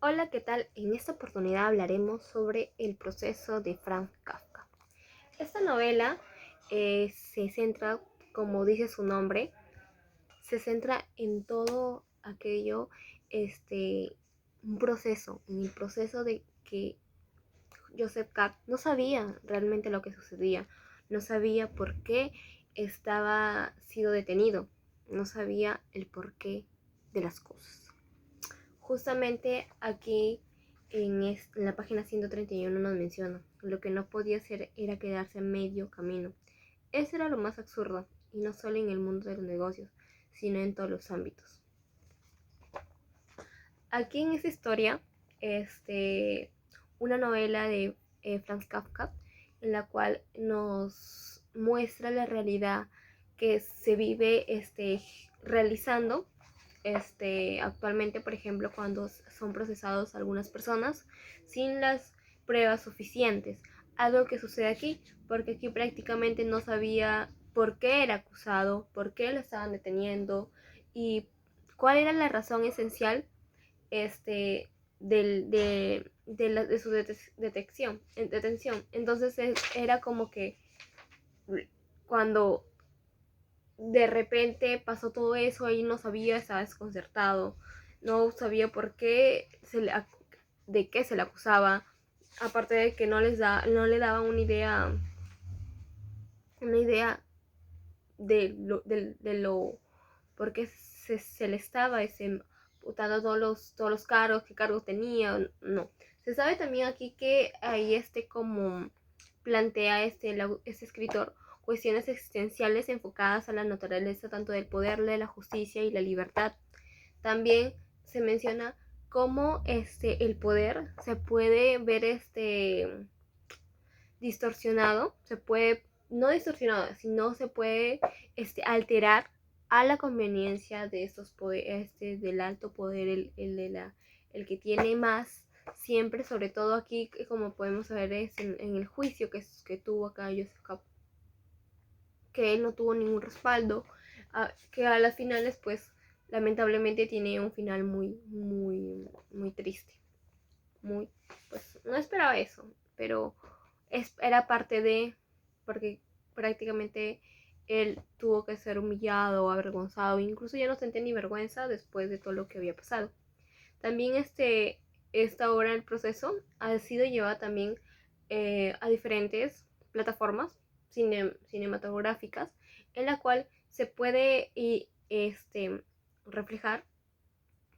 Hola, ¿qué tal? En esta oportunidad hablaremos sobre el proceso de Franz Kafka. Esta novela se centra, como dice su nombre, se centra en todo aquello, un proceso, en el proceso de que Joseph K. no sabía realmente lo que sucedía, no sabía por qué estaba sido detenido, no sabía el porqué de las cosas. Justamente aquí en la página 131 nos menciona, lo que no podía hacer era quedarse a medio camino. Eso era lo más absurdo, y no solo en el mundo de los negocios, sino en todos los ámbitos. Aquí en esta historia, una novela de Franz Kafka, en la cual nos muestra la realidad que se vive realizando actualmente, por ejemplo, cuando son procesados algunas personas sin las pruebas suficientes. Algo que sucede aquí, porque aquí prácticamente no sabía por qué era acusado, por qué lo estaban deteniendo y cuál era la razón esencial de su detención. Entonces era como que cuando de repente pasó todo eso, él no sabía, estaba desconcertado, no sabía por qué de qué se le acusaba, aparte de que no le daba una idea de lo por qué se le estaba putando todos los cargos, qué cargos tenía, no. Se sabe también aquí que ahí como plantea este escritor cuestiones existenciales enfocadas a la naturaleza tanto del poder, de la justicia y la libertad. También se menciona cómo el poder se puede ver distorsionado, se puede, no distorsionado, sino se puede alterar a la conveniencia de estos poderes, del alto poder, el que tiene más, siempre, sobre todo aquí, como podemos ver es en el juicio que tuvo acá Joseph, que él no tuvo ningún respaldo, que a las finales, pues, lamentablemente tiene un final muy triste. Pues, no esperaba eso, pero era parte de, porque prácticamente él tuvo que ser humillado, avergonzado, incluso ya no sentía ni vergüenza después de todo lo que había pasado. También esta obra, el proceso, ha sido llevada también a diferentes plataformas cinematográficas, en la cual se puede reflejar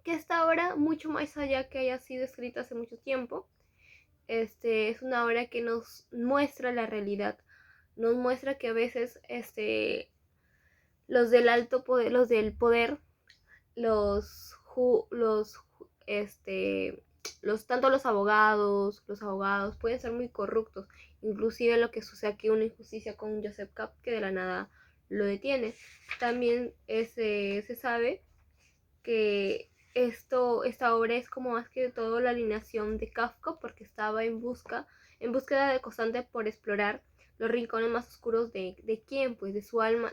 que esta obra, mucho más allá que haya sido escrita hace mucho tiempo, es una obra que nos muestra la realidad, nos muestra que a veces los del alto poder, los del poder, los, tanto los abogados pueden ser muy corruptos, inclusive lo que sucede aquí, una injusticia con Joseph Cap, que de la nada lo detiene. También se sabe que esta obra es como más que todo la alineación de Kafka, porque estaba en búsqueda de constante por explorar los rincones más oscuros de quién, pues de su alma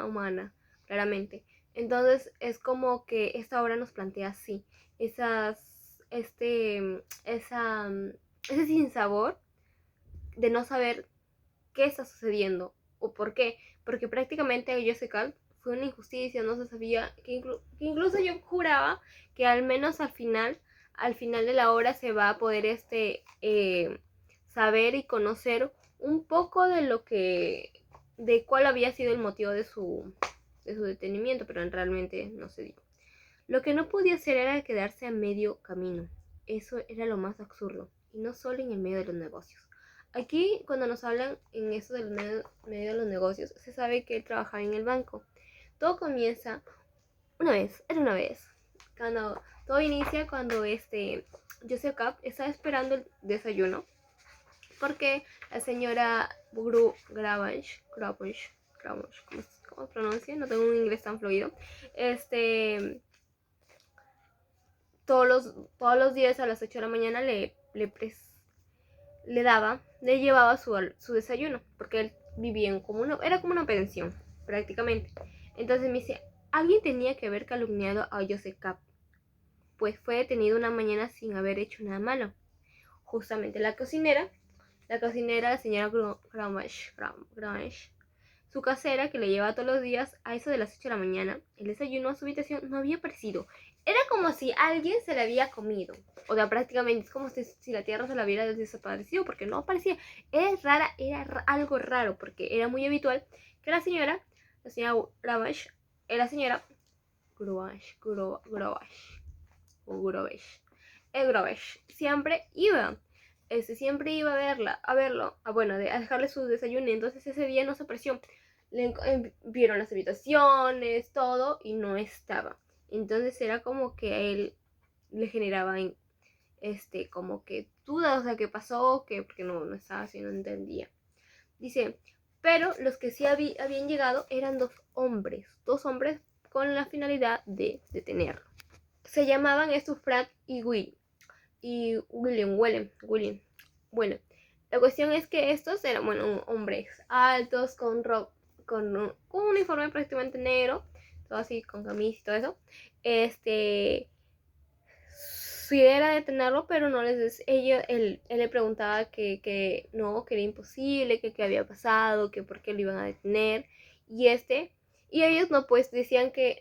humana, claramente. Entonces es como que esta obra nos plantea así, ese sinsabor de no saber qué está sucediendo o por qué, porque prácticamente Jessica fue una injusticia, no se sabía, que incluso yo juraba que al menos al final de la obra se va a poder saber y conocer un poco de cuál había sido el motivo de su detenimiento, pero realmente no se dio. Lo que no podía hacer era quedarse a medio camino. Eso era lo más absurdo, y no solo en el medio de los negocios. Aquí, cuando nos hablan en eso del medio de los negocios, se sabe que él trabajaba en el banco. Todo comienza era una vez, cuando todo inicia cuando Joseph Cap estaba esperando el desayuno, porque la señora Grabange, ¿cómo se pronuncia? No tengo un inglés tan fluido. Todos los días a las 8 de la mañana le llevaba su desayuno, porque él vivía era como una pensión, prácticamente. Entonces me dice, alguien tenía que haber calumniado a Joseph Cap, pues fue detenido una mañana sin haber hecho nada malo. Justamente la cocinera, la señora Grange, su casera, que le llevaba todos los días a eso de las 8 de la mañana, el desayuno a su habitación no había aparecido. Era como si alguien se la había comido. O sea, prácticamente es como si la tierra se la hubiera desaparecido, porque no aparecía. Era algo raro, porque era muy habitual que la señora Grange, la señora Grovesh siempre iba a verlo, a dejarle su desayuno. Y entonces ese día no se apareció. Vieron las habitaciones, todo, y no estaba. Entonces era como que a él le generaba como que dudas, o sea, qué pasó, porque no estaba así, no entendía. Dice, pero los que sí habían llegado eran dos hombres con la finalidad de detenerlo. Se llamaban estos Frank y William. Bueno, la cuestión es que estos eran, hombres altos, con un uniforme prácticamente negro, todo así, con camisa y todo eso. Su idea era detenerlo, pero no él le preguntaba que no, que era imposible, que qué había pasado, que por qué lo iban a detener. Y ellos no, pues decían que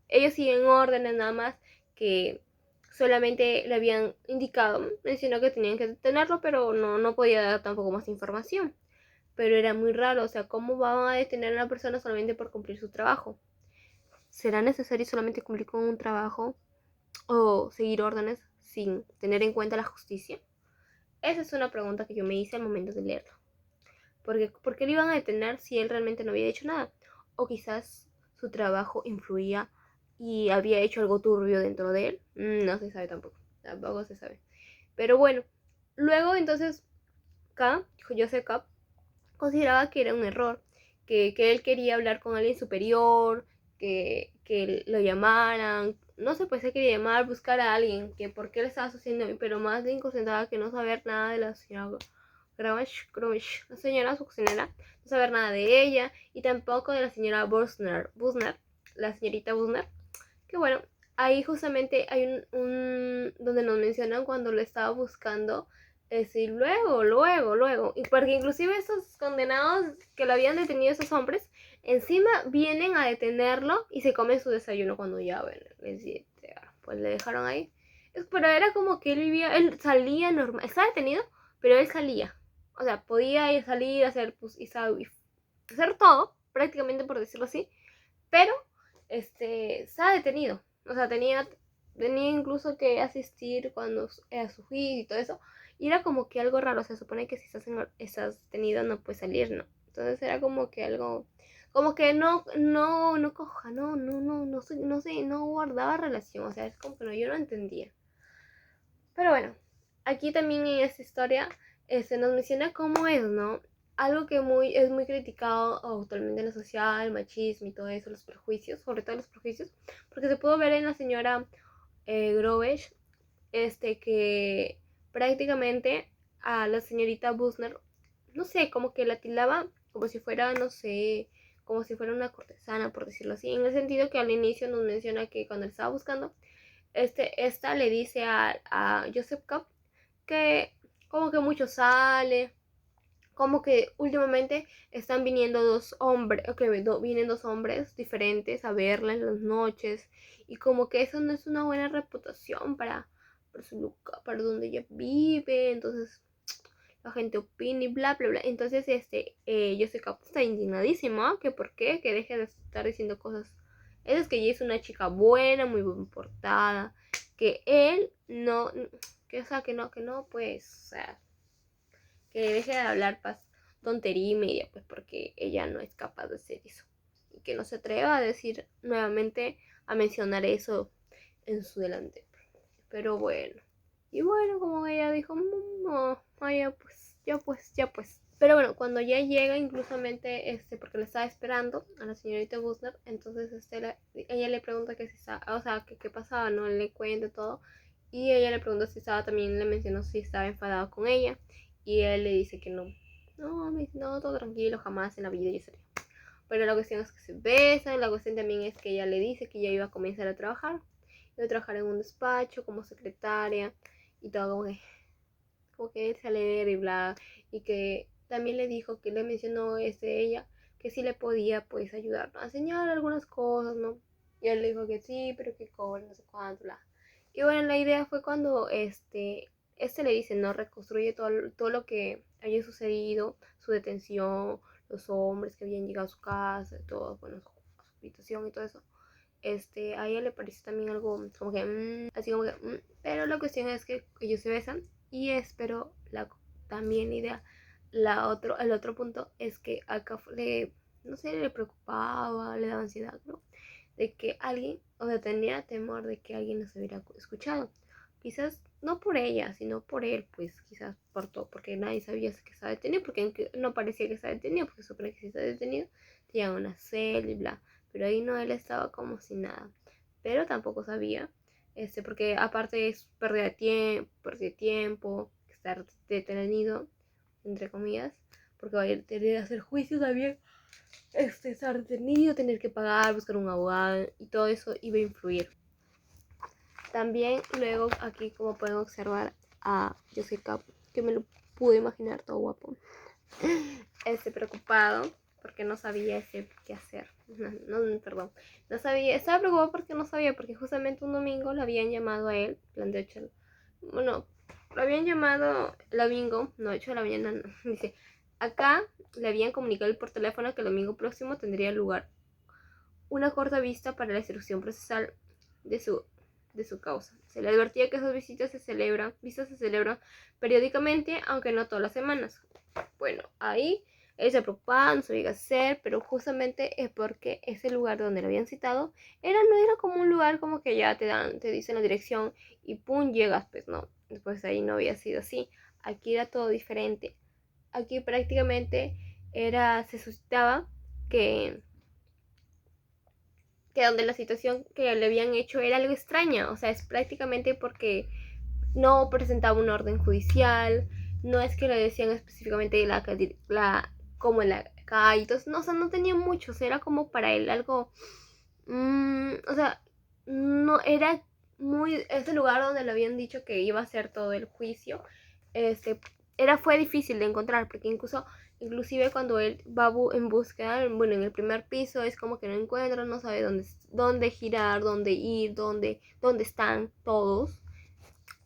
ellos siguen órdenes nada más, que solamente le habían indicado, mencionó que tenían que detenerlo, pero no podía dar tampoco más información. Pero era muy raro, o sea, ¿cómo van a detener a una persona solamente por cumplir su trabajo? ¿Será necesario solamente cumplir con un trabajo o seguir órdenes sin tener en cuenta la justicia? Esa es una pregunta que yo me hice al momento de leerlo. ¿Por qué lo iban a detener si él realmente no había hecho nada? O quizás su trabajo influía y había hecho algo turbio dentro de él. No se sabe tampoco se sabe. Pero bueno, luego entonces Joseph K consideraba que era un error, que él quería hablar con alguien superior, que lo llamaran, no sé, pues él quería llamar, buscar a alguien, que por qué le estaba sucediendo, pero más bien concentraba que no saber nada de la señora Gravage, la señora su cocinera, no saber nada de ella, y tampoco de la señora Busner, la señorita Busner, que bueno, ahí justamente hay un donde nos mencionan cuando lo estaba buscando. Y luego, y porque inclusive esos condenados que lo habían detenido, esos hombres, encima vienen a detenerlo y se comen su desayuno cuando ya ven, pues le dejaron ahí. Pero era como que él salía normal, estaba detenido, pero él salía, o sea, podía ir, salir, hacer hacer todo, prácticamente, por decirlo así, pero estaba detenido, o sea, tenía incluso que asistir cuando a su juicio y todo eso. Y era como que algo raro, se supone que si estás detenido no puedes salir, ¿no? Entonces era como que algo, como que no coja, no sé, no guardaba relación, o sea, es como que yo no entendía. Pero bueno, aquí también en esta historia nos menciona cómo es, ¿no? Algo que es muy criticado actualmente en la sociedad, el machismo y todo eso, los prejuicios, sobre todo los prejuicios, porque se pudo ver en la señora Grovesh, que prácticamente a la señorita Busner, no sé, como que la tildaba como si fuera, no sé, como si fuera una cortesana, por decirlo así, en el sentido que al inicio nos menciona que cuando le estaba buscando, esta le dice a Joseph Cobb que como que mucho sale, como que últimamente están viniendo vienen dos hombres diferentes a verla en las noches, y como que eso no es una buena reputación para su lugar, para donde ella vive. Entonces la gente opina y bla bla bla. Entonces Jessica está indignadísima, que por qué, que deje de estar diciendo cosas. Es que ella es una chica buena, muy bien portada, que él no, que no, pues, o sea, que deje de hablar tontería y media, pues porque ella no es capaz de hacer eso. Y que no se atreva a decir nuevamente, a mencionar eso en su delante. Pero bueno. Y bueno, como ella dijo, no, ya pues. Pero bueno, cuando ya llega, inclusamente, porque le estaba esperando a la señorita Busner, entonces ella le pregunta que si estaba, o sea, que qué pasaba, ¿no? Él le cuenta todo. Y ella le pregunta si estaba, también le mencionó si estaba enfadado con ella. Y él le dice que no. No, me dice, no, todo tranquilo, jamás en la vida yo sería. Pero la cuestión es que se besan, la cuestión también es que ella le dice que ya iba a comenzar a trabajar. iba a trabajar en un despacho como secretaria y todo como que él se alegra y bla, y que también le dijo que le mencionó ella que sí le podía pues ayudar, ¿no? A enseñar algunas cosas, ¿no? Y él le dijo que sí, pero que cobra, no sé cuánto, bla. Y bueno, la idea fue cuando le dice, ¿no? Reconstruye todo lo que había sucedido, su detención, los hombres que habían llegado a su casa, todo, bueno, a su habitación y todo eso. A ella le pareció también algo como que, así como que, pero la cuestión es que ellos se besan y espero también la idea, el otro punto es que acá no sé, le preocupaba, le daba ansiedad, ¿no? De que alguien, o sea, tenía temor de que alguien nos hubiera escuchado. Quizás no por ella, sino por él, pues quizás por todo, porque nadie sabía que estaba detenido, porque no parecía que estaba detenido, porque supone que si está detenido, tenía una celda y bla. Pero ahí no, él estaba como si nada. Pero tampoco sabía, porque aparte es perder tiempo, estar detenido, entre comillas, porque va a tener que hacer juicio también, estar detenido, tener que pagar, buscar un abogado y todo eso iba a influir. También luego aquí como pueden observar a Jessica, que me lo pude imaginar todo guapo, preocupado porque no sabía qué hacer. Perdón. No sabía, estaba preocupado porque no sabía, porque justamente un domingo lo habían llamado a él, plan de 8, bueno, lo habían llamado el domingo, no 8 de la mañana, no, dice, acá le habían comunicado por teléfono que el domingo próximo tendría lugar una corta vista para la instrucción procesal de su causa. Se le advertía que esas vistas se celebran periódicamente, aunque no todas las semanas. Bueno, ahí él se preocupaba, no sabía qué hacer, pero justamente es porque ese lugar donde lo habían citado no era como un lugar como que ya te dicen la dirección y pum, llegas, pues no. Después ahí no había sido así. Aquí era todo diferente. Aquí prácticamente se suscitaba que donde la situación que le habían hecho era algo extraña, o sea, es prácticamente porque no presentaba un orden judicial, no es que le decían específicamente como en la calle, entonces, no, o sea, no tenía mucho, o sea, era como para él algo, o sea, no era ese lugar donde le habían dicho que iba a hacer todo el juicio, fue difícil de encontrar, porque inclusive cuando él va en búsqueda, bueno, en el primer piso es como que no encuentra, no sabe dónde girar, dónde ir, dónde están todos.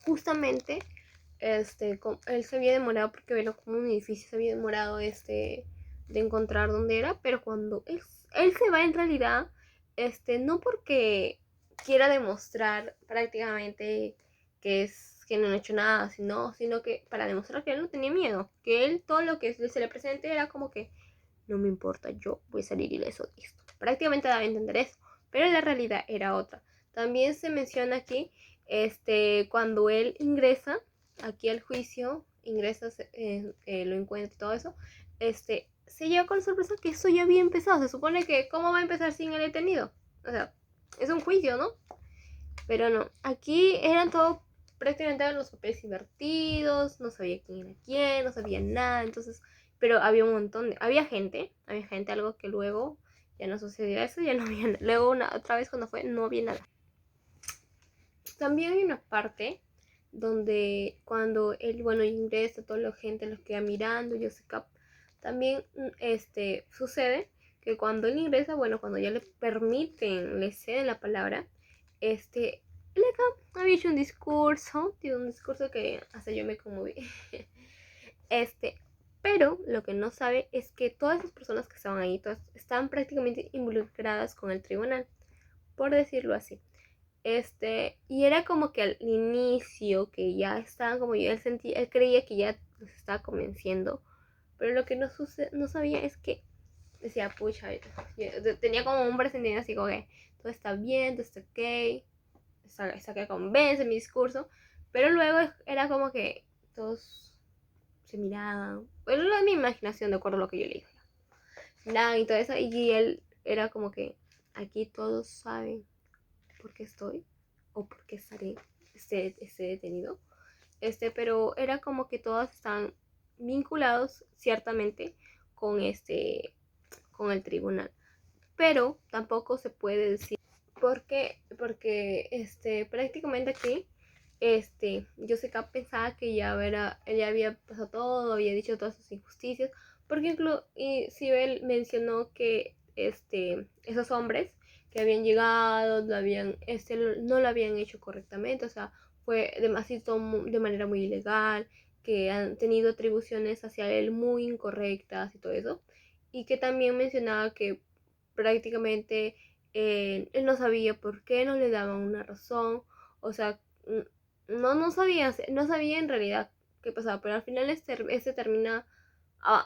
Justamente, él se había demorado porque verlo como un edificio, se había demorado de encontrar dónde era, pero cuando él se va en realidad, no porque quiera demostrar prácticamente que no ha hecho nada, sino que para demostrar que él no tenía miedo, que él todo lo que se le presente era como que no me importa, yo voy a salir ileso de esto. Prácticamente daba a entender eso, pero la realidad era otra. También se menciona aquí, cuando él ingresa aquí al juicio, lo encuentra y todo eso, se lleva con sorpresa que eso ya había empezado. Se supone que, ¿cómo va a empezar sin el detenido? O sea, es un juicio, ¿no? Pero no, aquí eran todo prácticamente los papeles invertidos, no sabía quién era quién, no sabía nada, entonces, pero había un montón había gente, algo que luego ya no sucedió eso, ya no había nada. Luego otra vez cuando fue, no había nada. También hay una parte donde cuando él, bueno, ingresa, toda la gente los queda mirando, Jessica, también sucede que cuando él ingresa, bueno, cuando ya le permiten, le ceden la palabra, él acá había hecho un discurso que hasta yo me conmoví. Pero lo que no sabe es que todas las personas que estaban ahí, todas estaban prácticamente involucradas con el tribunal, por decirlo así. Y era como que al inicio, que ya estaban como yo, él creía que ya los estaba convenciendo, pero lo que no sabía es que decía, pucha, tenía como un presentimiento así como que todo está bien, todo está ok, hasta que convence mi discurso, pero luego era como que todos se miraban, bueno, era mi imaginación de acuerdo a lo que yo le dije, miraban y todo eso, y él era como que aquí todos saben por qué estoy o por qué esté detenido, pero era como que todos están vinculados ciertamente con con el tribunal, pero tampoco se puede decir Porque prácticamente aquí, Jessica pensaba que ella había pasado todo, había dicho todas sus injusticias, porque y Sibel mencionó que, esos hombres que habían llegado, no lo habían hecho correctamente, o sea, fue demasiado de manera muy ilegal, que han tenido atribuciones hacia él muy incorrectas y todo eso, y que también mencionaba que prácticamente él no sabía por qué no le daban una razón, o sea, no sabía en realidad qué pasaba, pero al final termina,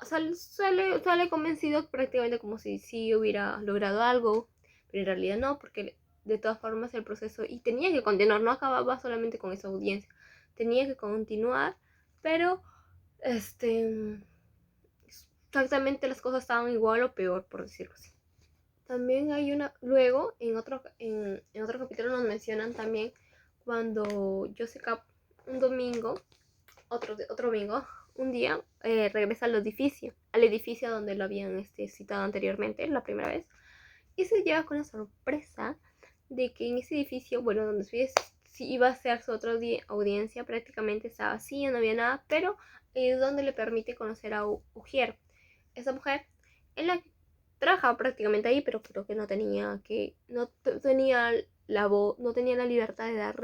sale convencido prácticamente como si sí hubiera logrado algo, pero en realidad no, porque de todas formas el proceso, y tenía que continuar, no acababa solamente con esa audiencia, tenía que continuar, pero exactamente las cosas estaban igual o peor, por decirlo así. También hay luego en otro capítulo nos mencionan también cuando Jessica un domingo, otro domingo, un día, regresa al edificio donde lo habían citado anteriormente, la primera vez, y se lleva con la sorpresa de que en ese edificio, bueno, donde si iba a ser su otra audiencia, prácticamente estaba vacío, no había nada, pero es donde le permite conocer a Ujier. Esa mujer en la que trabajaba prácticamente ahí, pero creo que no tenía la voz, no tenía la libertad de dar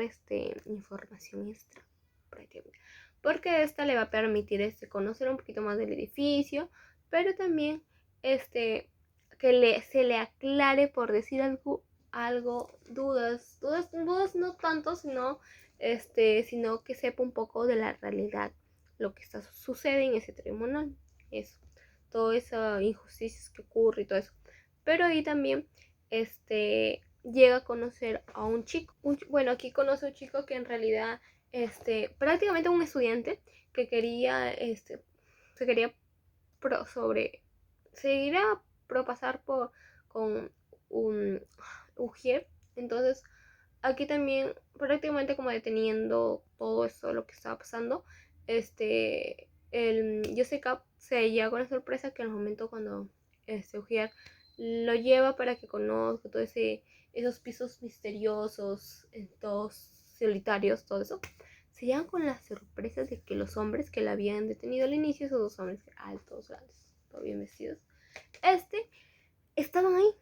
información extra, prácticamente, porque esta le va a permitir conocer un poquito más del edificio, pero también se le aclare, por decir algo, dudas no tanto, sino que sepa un poco de la realidad, lo que sucede en ese tribunal, eso, todas esas injusticias que ocurre y todo eso. Pero ahí también, llega a conocer a un chico, bueno, aquí conoce a un chico que en realidad, prácticamente un estudiante que quería, se quería seguir a propasar con un Ujier. Entonces, aquí también, prácticamente como deteniendo todo eso, lo que estaba pasando, el Jessica se lleva con la sorpresa que en el momento cuando Ujier lo lleva para que conozca esos pisos misteriosos, todos solitarios, todo eso, se llevan con la sorpresa de que los hombres que la habían detenido al inicio, esos dos hombres altos, grandes, todo bien vestidos, estaban ahí.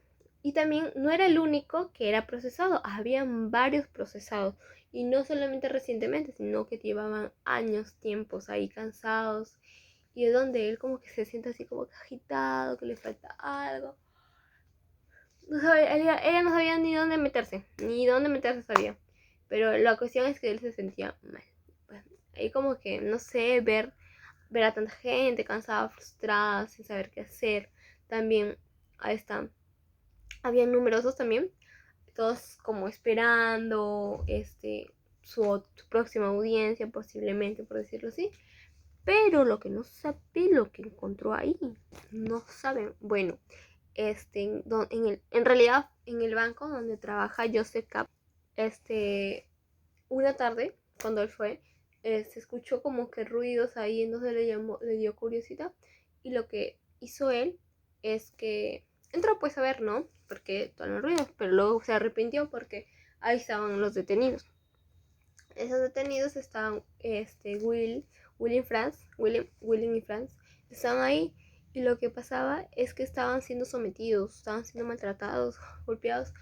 Y también no era el único que era procesado, habían varios procesados. Y no solamente recientemente, sino que llevaban años, tiempos ahí cansados. Y es donde él como que se siente así como agitado, que le falta algo. No sabía, ella no sabía ni dónde meterse sabía. Pero la cuestión es que él se sentía mal. Pues, ahí como que, no sé, ver a tanta gente cansada, frustrada, sin saber qué hacer. También ahí está. Habían numerosos también, todos como esperando su próxima audiencia, posiblemente, por decirlo así. Pero lo que no sabe, lo que encontró ahí, no saben. Bueno, en realidad, en el banco donde trabaja Joseph Cap, una tarde, cuando él fue, se escuchó como que ruidos ahí, entonces le dio curiosidad, y lo que hizo él es que entró pues a ver, ¿no? Porque todos los ruidos, pero luego se arrepintió porque ahí estaban los detenidos. Esos detenidos estaban, William y Franz, estaban ahí, y lo que pasaba es que estaban siendo sometidos, estaban siendo maltratados, golpeados.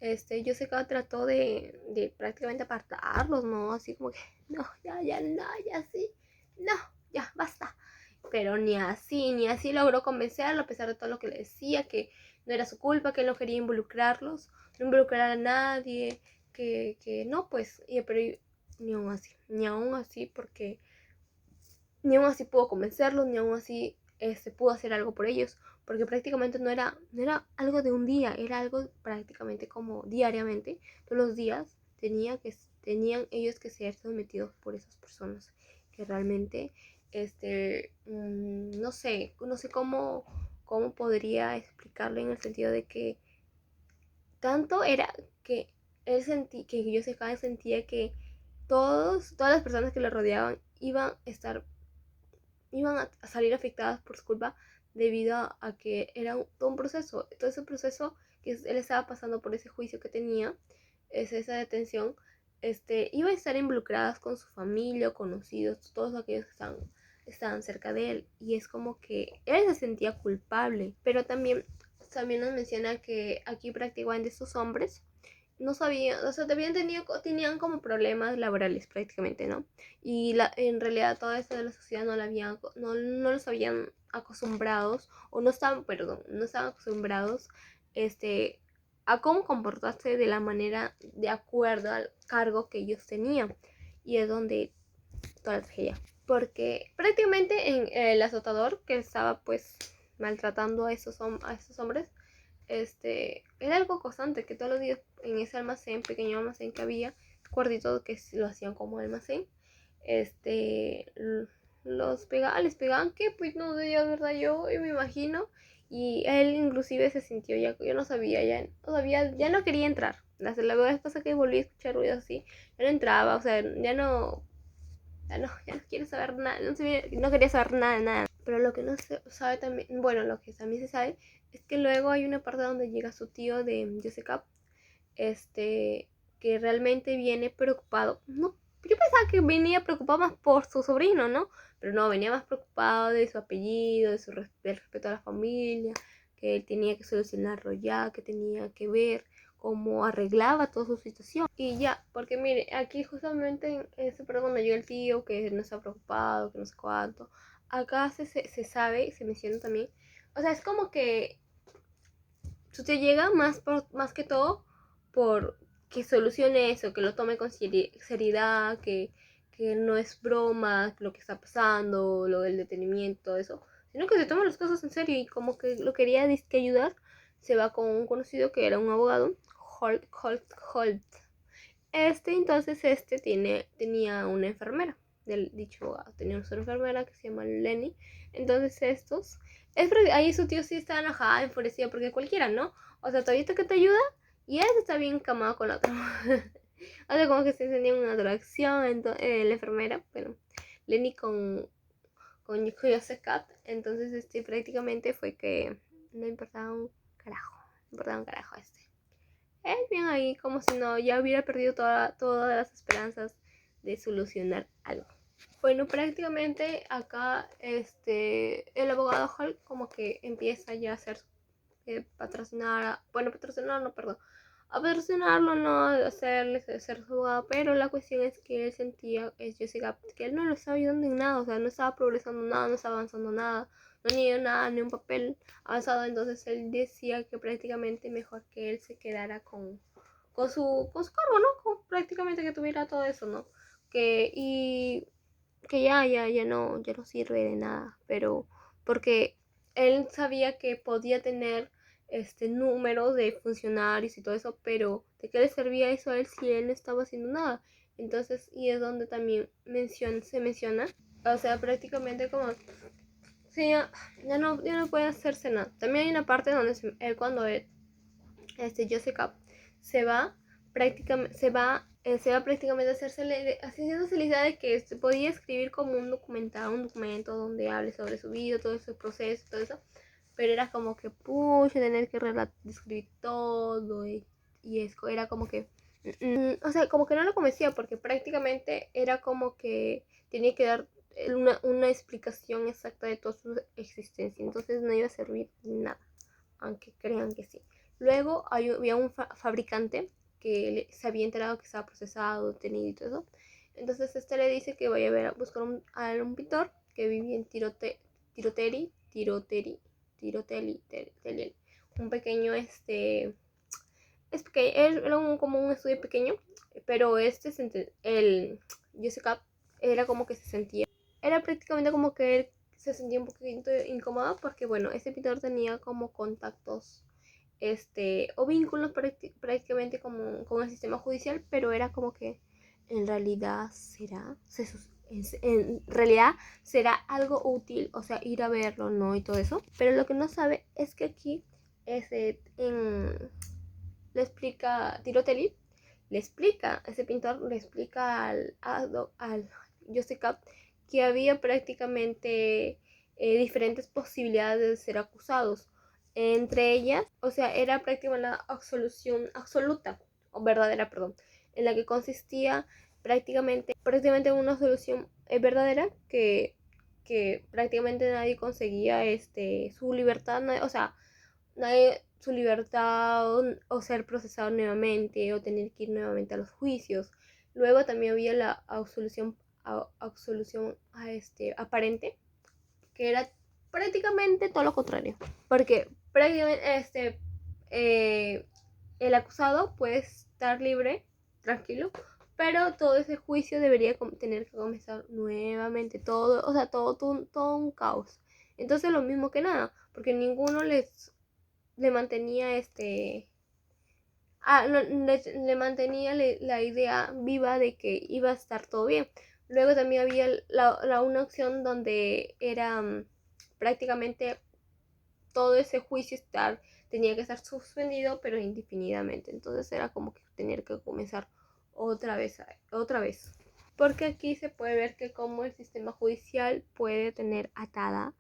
Jessica trató de prácticamente apartarlos, ¿no? Así como que, no, ya, no, ya sí, no, ya, basta. Pero ni así logró convencerlo, a pesar de todo lo que le decía, que no era su culpa, que él no quería no involucrar a nadie, que no, pues, pero ni aún así, porque ni aún así pudo convencerlos, ni aún así pudo hacer algo por ellos, porque prácticamente no era algo de un día, era algo prácticamente como diariamente, todos los días tenían ellos que ser sometidos por esas personas que realmente, no sé cómo podría explicarlo, en el sentido de que tanto era que sentía que todas las personas que lo rodeaban iban a salir afectadas por su culpa, debido a que era todo un proceso. Todo ese proceso él estaba pasando por ese juicio que tenía, esa detención, iba a estar involucradas con su familia, conocidos, todos aquellos que estaban cerca de él. Y es como que él se sentía culpable. Pero también nos menciona que aquí prácticamente estos hombres no sabían, o sea, tenían como problemas laborales prácticamente, ¿no? Y en realidad toda esta de la sociedad no los habían acostumbrados, o no estaban, perdón, no estaban acostumbrados, a cómo comportarse de la manera de acuerdo al cargo que ellos tenían. Y es donde toda la tragedia. Porque prácticamente en el azotador que estaba pues maltratando a esos hombres, era algo constante, que todos los días en ese almacén, pequeño almacén que había, cuartito que lo hacían como almacén, les pegaban que pues no de verdad, yo me imagino. Y él inclusive se sintió, yo no sabía, ya no quería entrar. La vez pasada que volví a escuchar ruidos así, ya no entraba, o sea, ya no quiero saber nada, no quería saber nada. Pero lo que no se sabe también, bueno, lo que también se sabe es que luego hay una parte donde llega su tío de Jessica, que realmente viene preocupado. No, yo pensaba que venía preocupado más por su sobrino, ¿no? Pero no, venía más preocupado de su apellido, del respeto a la familia, que él tenía que solucionarlo ya, que tenía que ver cómo arreglaba toda su situación. Y ya, porque mire, aquí justamente en ese periodo cuando llega el tío, que no está preocupado, que no sé cuánto, acá se sabe, se menciona también, o sea, es como que su tío llega más que todo por que solucione eso, que lo tome con seriedad, que no es broma lo que está pasando, lo del detenimiento, todo eso, sino que se toma las cosas en serio y como que lo quería disque ayudar, se va con un conocido que era un abogado, Holt. Entonces, tenía una enfermera del dicho abogado, tenía una enfermera que se llama Lenny. Entonces ahí su tío sí está enojada, enfurecida, porque cualquiera, ¿no? O sea, todavía que te ayuda y él está bien encamado con la otra. O sea, como que se tenía una atracción, la enfermera, bueno, Lenny con Joseph Cat. Entonces, prácticamente fue que no importaba un carajo, no importaba un carajo él bien ahí, como si no, ya hubiera perdido todas las esperanzas de solucionar algo. Bueno, prácticamente acá el abogado Hall como que empieza ya a hacer patrocinar, no, perdón, a patrocinarlo, no a hacerle ser su abogado, pero la cuestión es que él sentía, Jessica, que él no lo estaba ayudando en nada, o sea, no estaba progresando nada, no estaba avanzando nada, no ni nada, ni un papel avanzado. Entonces él decía que prácticamente mejor que él se quedara con su cargo, ¿no? Prácticamente que tuviera todo eso, ¿no? Y que ya no sirve de nada, pero porque él sabía que podía tener número de funcionarios y todo eso, pero ¿de qué le servía eso a él si él no estaba haciendo nada? Entonces, y es donde también se menciona, o sea, prácticamente como, sí, ya no puede hacerse nada. También hay una parte donde cuando Jessica se va, se va prácticamente a haciéndose la idea de que se podía escribir como un documento donde hable sobre su vida, todo ese proceso, todo eso, pero era como que, pucha, tener que describir todo y eso, era como que, o sea, como que no lo convencía porque prácticamente era como que tenía que dar una explicación exacta de toda su existencia, entonces no iba a servir nada, aunque crean que sí. Luego había un fabricante que se había enterado que estaba procesado, detenido y todo eso. Entonces le dice que vaya a buscar a un pintor que vivía en Tiroteli, un pequeño, era como un estudio pequeño, pero el Jessica era como que era prácticamente como que él se sentía un poquito incómodo porque, bueno, ese pintor tenía como contactos o vínculos prácticamente como con el sistema judicial, pero era como que en realidad en realidad será algo útil, o sea, ir a verlo, ¿no? Y todo eso. Pero lo que no sabe es que aquí le explica Tirotelli, ese pintor le explica al Joseph que había prácticamente diferentes posibilidades de ser acusados. Entre ellas, o sea, era prácticamente la absolución absoluta, o verdadera, perdón, en la que consistía prácticamente una solución verdadera que prácticamente nadie conseguía su libertad, o sea, nadie su libertad o ser procesado nuevamente o tener que ir nuevamente a los juicios. Luego también había la absolución aparente, que era prácticamente todo lo contrario, porque prácticamente el acusado puede estar libre, tranquilo, pero todo ese juicio debería tener que comenzar nuevamente, todo, o sea, todo un caos. Entonces lo mismo que nada, porque ninguno le mantenía le mantenía la idea viva de que iba a estar todo bien. Luego también había una opción donde era prácticamente todo ese juicio tenía que estar suspendido, pero indefinidamente. Entonces era como que tener que comenzar otra vez, otra vez. Porque aquí se puede ver que como el sistema judicial puede tener atada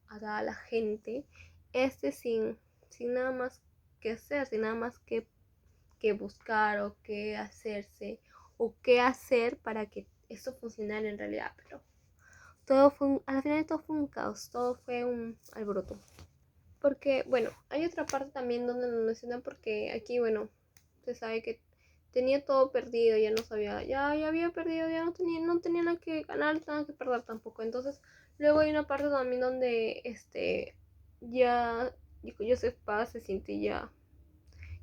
a la gente, sin nada más que hacer, sin nada más que buscar o qué hacerse o qué hacer para que esto funcionara en realidad. Pero al final todo fue un caos, todo fue un alboroto. Porque, bueno, hay otra parte también donde nos mencionan porque aquí, bueno, se sabe que tenía todo perdido, ya no sabía, ya había perdido, ya no tenía nada que ganar, nada que perder tampoco. Entonces, luego hay una parte también donde, ya Joseph Paz se siente ya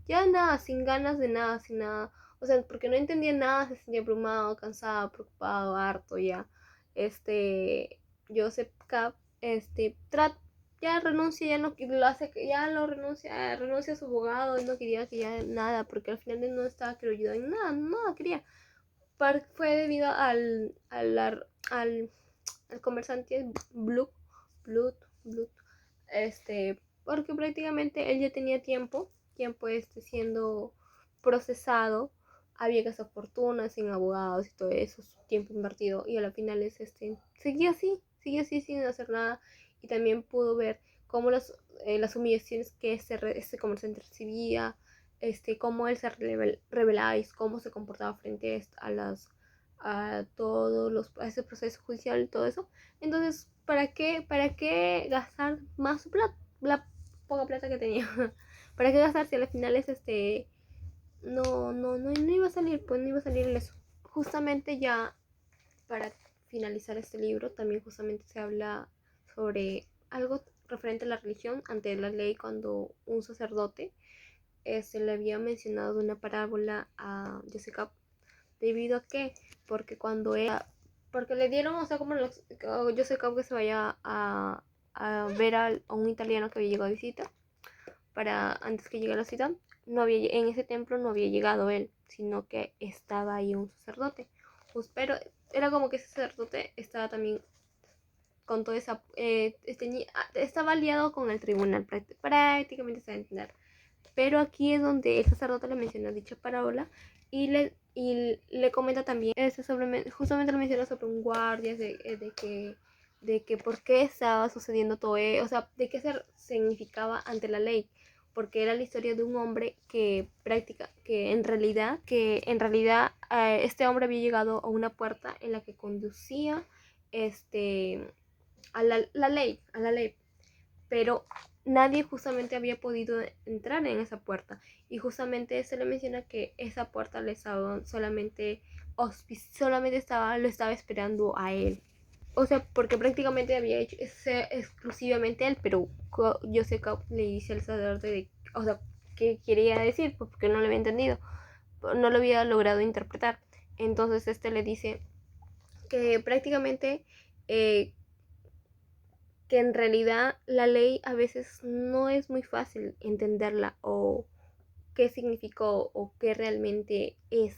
nada, sin ganas de nada, sin nada. O sea, porque no entendía nada, se sentía abrumado, cansado, preocupado, harto ya. Joseph Cap, ya renuncia, ya no lo hace, ya lo renuncia a su abogado, y no quería que ya nada, porque al final él no estaba queriendo ayudar en nada, nada quería. Fue debido al conversante Blood, porque prácticamente él ya tenía tiempo siendo procesado, había gastos fortunas sin abogados y todo eso, su tiempo invertido, y a la final seguía así sin hacer nada, y también pudo ver cómo las humillaciones que este comerciante recibía, cómo él se revelaba y cómo se comportaba frente a ese proceso judicial y todo eso. Entonces, para qué gastar más su plata, la poca plata que tenía? ¿Para qué gastar si al final no iba a salir, pues no iba a salir en eso? Justamente ya para finalizar este libro, también justamente se habla sobre algo referente a la religión ante la ley, cuando un sacerdote se le había mencionado una parábola a Jessica, debido a que, porque porque le dieron, o sea, como Jessica que se vaya a ver a un italiano que había llegado a visita, antes que llegue a la ciudad, en ese templo no había llegado él, sino que estaba ahí un sacerdote. Pues, pero era como que ese sacerdote estaba también con toda esa, estaba aliado con el tribunal, prácticamente se va a entender. Pero aquí es donde el sacerdote le menciona dicha parábola y le comenta también, justamente le menciona sobre un guardia, de que por qué estaba sucediendo todo eso, o sea, de qué se significaba ante la ley, porque era la historia de un hombre que en realidad este hombre había llegado a una puerta en la que conducía a la ley, pero nadie justamente había podido entrar en esa puerta, y justamente se le menciona que esa puerta le estaba lo estaba esperando a él, o sea, porque prácticamente había hecho exclusivamente él, pero Joseph le dice al sacerdote o sea, ¿qué quería decir? Pues porque no lo había entendido, no lo había logrado interpretar. Entonces le dice que prácticamente que en realidad la ley a veces no es muy fácil entenderla, o qué significó o qué realmente es,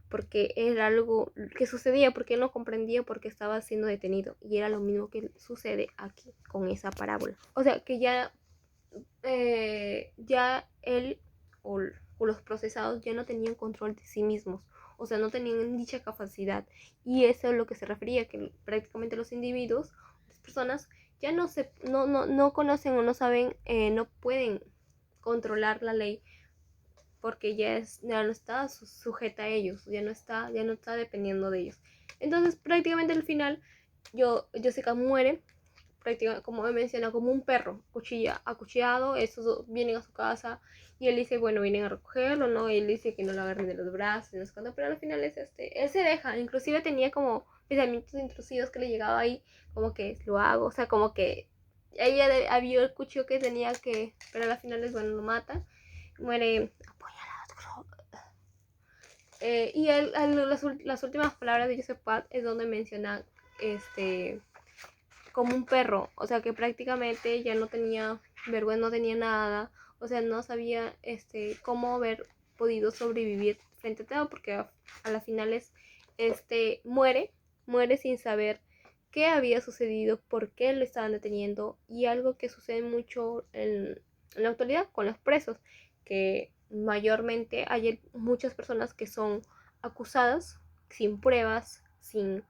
porque era algo que sucedía, porque él no comprendía por qué estaba siendo detenido, y era lo mismo que sucede aquí con esa parábola. O sea, que ya él o los procesados ya no tenían control de sí mismos, o sea, no tenían dicha capacidad, y eso es lo que se refería, que prácticamente los individuos, las personas ya no conocen o no saben, no pueden controlar la ley porque ya no está sujeta a ellos, ya no está dependiendo de ellos. Entonces prácticamente al final Jessica muere, prácticamente como he mencionado, como un perro acuchillado. Estos dos vienen a su casa y él dice, bueno, vienen a recogerlo, ¿no? Y él dice que no lo agarren de los brazos, no sé cuándo, pero al final él se deja. Inclusive tenía como pensamientos intrusivos que le llegaba ahí, como que lo hago, o sea, como que ella había el cuchillo que tenía que, pero al final bueno, lo mata, muere apuñalado. Y las últimas palabras de Joseph Path es donde menciona como un perro, o sea que prácticamente ya no tenía vergüenza, no tenía nada, o sea, no sabía cómo haber podido sobrevivir frente a todo, porque a las finales muere sin saber qué había sucedido, por qué lo estaban deteniendo, y algo que sucede mucho en la actualidad con los presos, que mayormente hay muchas personas que son acusadas sin pruebas, sin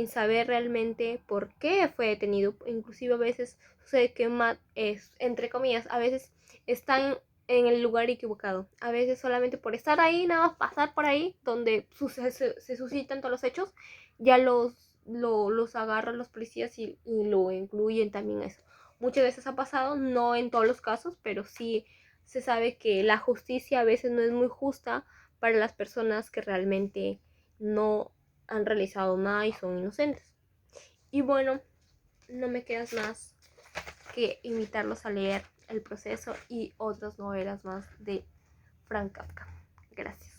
saber realmente por qué fue detenido. Inclusive a veces sucede que Matt es, entre comillas, a veces están en el lugar equivocado. A veces solamente por estar ahí, nada más pasar por ahí, donde se suscitan todos los hechos, ya los agarran los policías y lo incluyen también a eso. Muchas veces ha pasado, no en todos los casos, pero sí se sabe que la justicia a veces no es muy justa para las personas que realmente no han realizado nada y son inocentes. Y bueno, no me quedas más que invitarlos a leer El Proceso y otras novelas más de Frank Kafka. Gracias.